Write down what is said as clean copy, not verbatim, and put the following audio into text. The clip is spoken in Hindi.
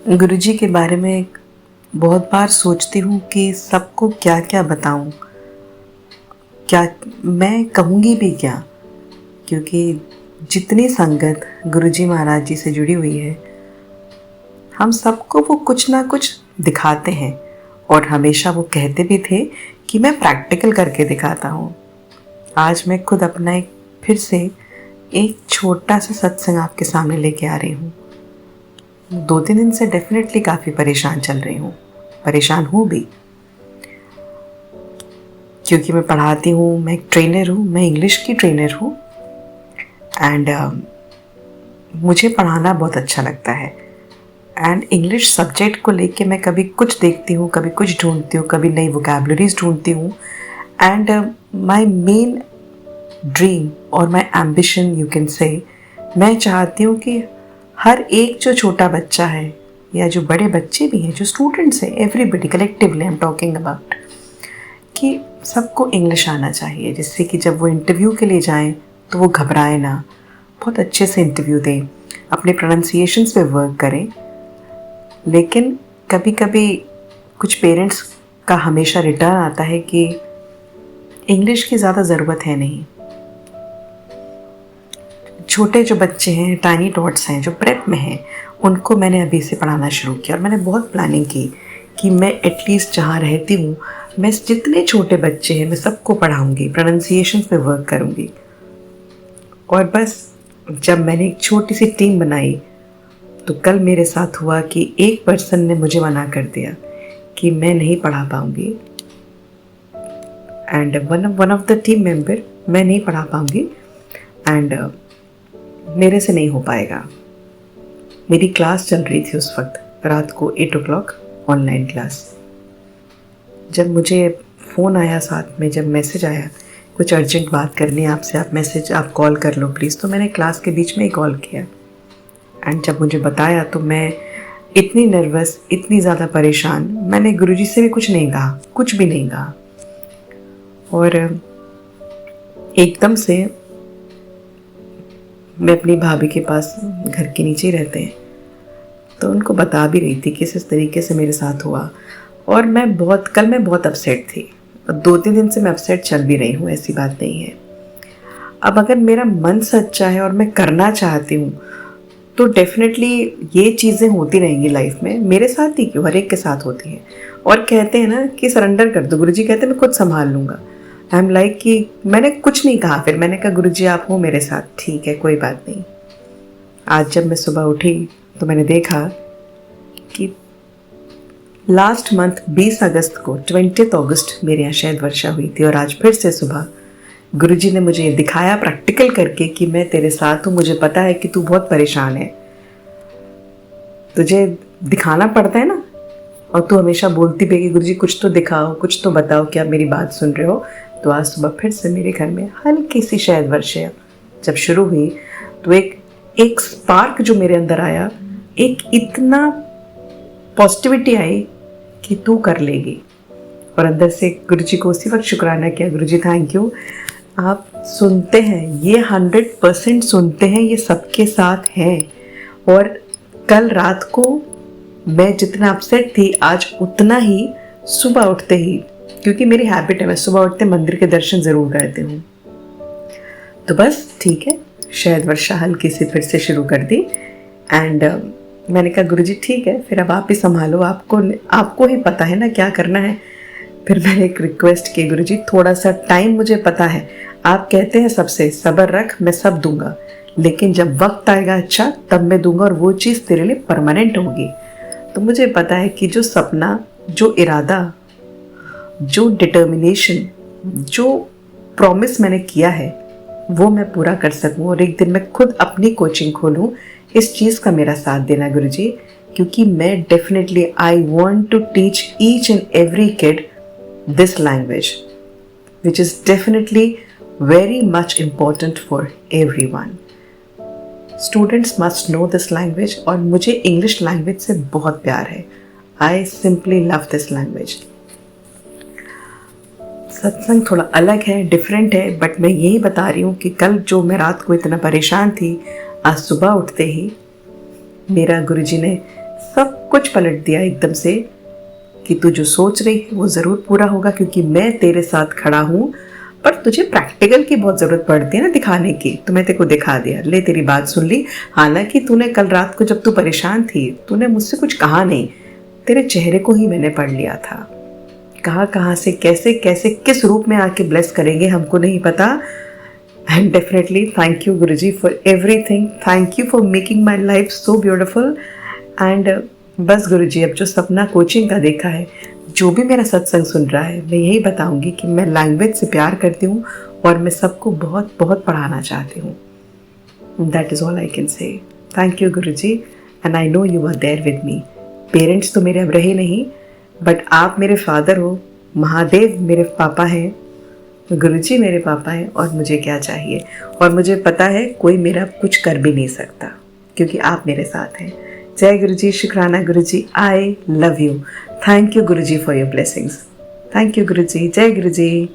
गुरुजी के बारे में बहुत बार सोचती हूँ कि सबको क्या क्या बताऊँ, क्या मैं कहूँगी भी क्या, क्योंकि जितनी संगत गुरुजी महाराज जी से जुड़ी हुई है, हम सबको वो कुछ ना कुछ दिखाते हैं और हमेशा वो कहते भी थे कि मैं प्रैक्टिकल करके दिखाता हूँ। आज मैं खुद अपना फिर से एक छोटा सा सत्संग आपके सामने लेके आ रही हूँ। 2-3 दिन से डेफिनेटली काफ़ी परेशान चल रही हूँ, परेशान हूँ भी, क्योंकि मैं पढ़ाती हूँ, मैं एक ट्रेनर हूँ, मैं इंग्लिश की ट्रेनर हूँ एंड मुझे पढ़ाना बहुत अच्छा लगता है। एंड इंग्लिश सब्जेक्ट को लेके मैं कभी कुछ देखती हूँ, कभी कुछ ढूंढती हूँ, कभी नई वोकैबुलरीज ढूंढती हूँ एंड माई मेन ड्रीम और माई एम्बिशन यू कैन से, मैं चाहती हूँ कि हर एक जो छोटा बच्चा है या जो बड़े बच्चे भी हैं, जो स्टूडेंट्स हैं, everybody collectively I am talking about, कि सबको इंग्लिश आना चाहिए, जिससे कि जब वो इंटरव्यू के लिए जाएं तो वो घबराए ना, बहुत अच्छे से इंटरव्यू दें, अपने प्रोनाउंसिएशंस पे वर्क करें। लेकिन कभी कभी कुछ पेरेंट्स का हमेशा रिटर्न आता है कि इंग्लिश की ज़्यादा ज़रूरत है नहीं। छोटे जो बच्चे हैं, टाइनी टॉट्स हैं, जो प्रेप में हैं, उनको मैंने अभी से पढ़ाना शुरू किया और मैंने बहुत प्लानिंग की कि मैं एटलीस्ट जहाँ रहती हूँ, मैं जितने छोटे बच्चे हैं मैं सबको पढ़ाऊँगी, प्रोनाउंसिएशन पे वर्क करूँगी। और बस जब मैंने एक छोटी सी टीम बनाई तो कल मेरे साथ हुआ कि एक पर्सन ने मुझे मना कर दिया कि मैं नहीं पढ़ा पाऊँगी and one of the team member, मैं नहीं पढ़ा पाऊँगी एंड मेरे से नहीं हो पाएगा। मेरी क्लास चल रही थी उस वक्त रात को 8 o'clock ऑनलाइन क्लास। जब मुझे फ़ोन आया, साथ में जब मैसेज आया कुछ अर्जेंट बात करनी है आपसे, आप कॉल कर लो प्लीज़, तो मैंने क्लास के बीच में ही कॉल किया एंड जब मुझे बताया तो मैं इतनी नर्वस, इतनी ज़्यादा परेशान, मैंने गुरुजी से भी कुछ नहीं कहा, कुछ भी नहीं कहा। और एकदम से मैं अपनी भाभी के पास, घर के नीचे ही रहते हैं, तो उनको बता भी रही थी कि इस तरीके से मेरे साथ हुआ। और कल मैं बहुत अपसेट थी और 2-3 दिन से मैं अपसेट चल भी रही हूँ, ऐसी बात नहीं है। अब अगर मेरा मन सच्चा है और मैं करना चाहती हूँ तो डेफिनेटली ये चीज़ें होती रहेंगी लाइफ में, मेरे साथ ही क्यों, हर एक के साथ होती हैं। और कहते हैं ना कि सरेंडर कर दो, गुरुजी कहते हैं मैं खुद संभाल लूँगा। आई एम लाइक कि मैंने कुछ नहीं कहा, फिर मैंने कहा गुरुजी आप हो मेरे साथ, ठीक है कोई बात नहीं। आज जब मैं सुबह उठी तो मैंने देखा कि लास्ट मंथ 20 अगस्त को 20 अगस्त मेरे यहाँ शायद वर्षा हुई थी और आज फिर से सुबह गुरुजी ने मुझे दिखाया प्रैक्टिकल करके कि मैं तेरे साथ हूँ, मुझे पता है कि तू बहुत परेशान है, तुझे दिखाना पड़ता है ना, और तू हमेशा बोलती भी कि गुरुजी कुछ तो दिखाओ, कुछ तो बताओ कि आप मेरी बात सुन रहे हो। तो आज सुबह फिर से मेरे घर में हल्की सी शायद वर्षा जब शुरू हुई तो एक स्पार्क जो मेरे अंदर आया, एक इतना पॉजिटिविटी आई कि तू कर लेगी। और अंदर से गुरुजी को उसी वक्त शुक्राना किया, गुरुजी थैंक यू, आप सुनते हैं, ये 100% सुनते हैं, ये सबके साथ हैं। और कल रात को मैं जितना अपसेट थी, आज उतना ही सुबह उठते ही, क्योंकि मेरी हैबिट है मैं सुबह उठते मंदिर के दर्शन ज़रूर करती हूँ। तो बस ठीक है, शायद वर्षा हल्की सी फिर से शुरू कर दी एंड मैंने कहा गुरुजी ठीक है, फिर अब आप ही संभालो, आपको ही पता है ना क्या करना है। फिर मैंने एक रिक्वेस्ट की, गुरुजी थोड़ा सा टाइम, मुझे पता है आप कहते हैं सबसे सब्र रख, मैं सब दूंगा, लेकिन जब वक्त आएगा अच्छा तब मैं दूंगा और वो चीज़ तेरे लिए परमानेंट होगी। तो मुझे पता है कि जो सपना, जो इरादा, जो डिटर्मिनेशन, जो प्रॉमिस मैंने किया है वो मैं पूरा कर सकूं और एक दिन मैं खुद अपनी कोचिंग खोलूं, इस चीज़ का मेरा साथ देना गुरुजी, क्योंकि मैं definitely I want to teach each and every kid this language which is definitely very much important for everyone. Students must know this language और मुझे इंग्लिश लैंग्वेज से बहुत प्यार है। I simply love this language. सत्संग थोड़ा अलग है, डिफरेंट है, बट मैं यही बता रही हूँ कि कल जो मैं रात को इतना परेशान थी, आज सुबह उठते ही मेरा गुरुजी ने सब कुछ पलट दिया एकदम से कि तू जो सोच रही है वो ज़रूर पूरा होगा, क्योंकि मैं तेरे साथ खड़ा हूँ। पर तुझे प्रैक्टिकल की बहुत ज़रूरत पड़ती है ना दिखाने की, तो मैं तेरे को दिखा दिया, ले तेरी बात सुन ली। हालांकि तूने कल रात को जब तू परेशान थी तूने मुझसे कुछ कहा नहीं, तेरे चेहरे को ही मैंने पढ़ लिया था। कहाँ से कैसे कैसे किस रूप में आके ब्लेस करेंगे हमको नहीं पता। एंड डेफिनेटली थैंक यू गुरुजी for everything, thank you for making my life so beautiful. And बस गुरुजी, अब जो सपना कोचिंग का देखा है, जो भी मेरा सत्संग सुन रहा है, मैं यही बताऊंगी कि मैं लैंग्वेज से प्यार करती हूँ और मैं सबको बहुत बहुत पढ़ाना चाहती हूँ। That is all I can say. Thank you Guruji, and I know you are there with me. Parents तो मेरे अब रहे नहीं, बट आप मेरे फादर हो, महादेव मेरे पापा हैं, गुरुजी मेरे पापा हैं, और मुझे क्या चाहिए। और मुझे पता है कोई मेरा कुछ कर भी नहीं सकता क्योंकि आप मेरे साथ हैं। जय गुरुजी, शुक्राना गुरुजी, I love you. Thank you गुरुजी for your blessings. Thank you गुरुजी, जय गुरुजी।